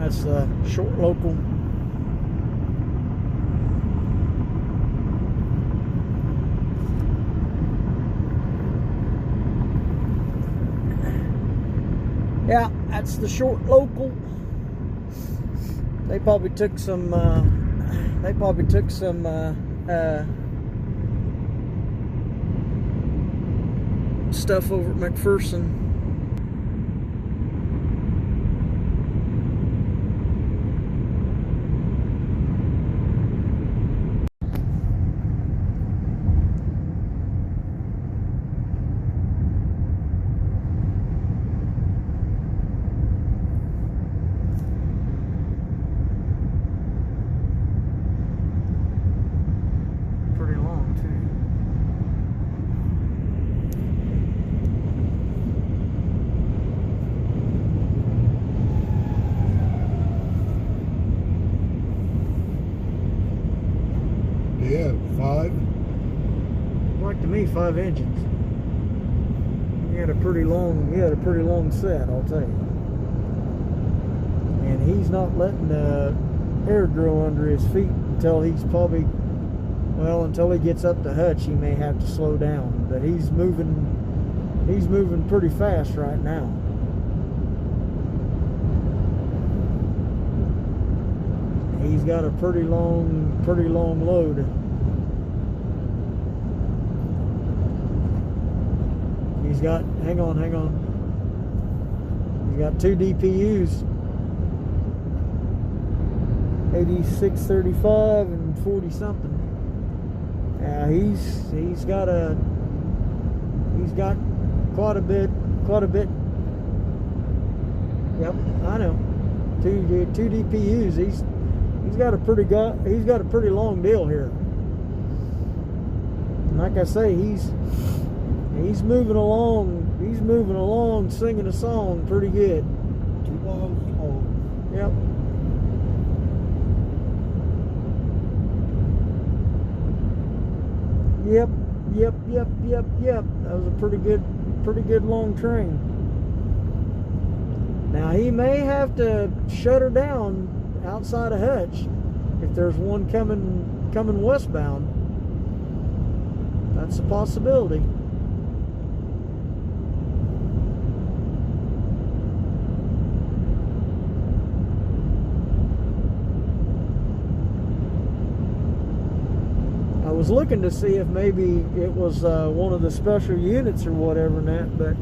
That's the short local. Yeah, that's the short local. They probably took some. Stuff over at McPherson. Yeah, 5. Like to me, 5 engines. He had a pretty long set, I'll tell you. And he's not letting the air grow under his feet until he's probably, well, until he gets up to Hutch, he may have to slow down. But he's moving pretty fast right now. He's got a pretty long load. He's got, hang on. He's got 2 DPUs. 8635 and 40 something. Yeah, he's got quite a bit. Yep, I know. 2 DPUs. He's got a pretty long deal here. And like I say, he's moving along, singing a song pretty good. 2 miles long. Yep. Yep. That was a pretty good long train. Now he may have to shut her down outside of Hutch if there's one coming westbound. That's a possibility. I was looking to see if maybe it was one of the special units or whatever and that, but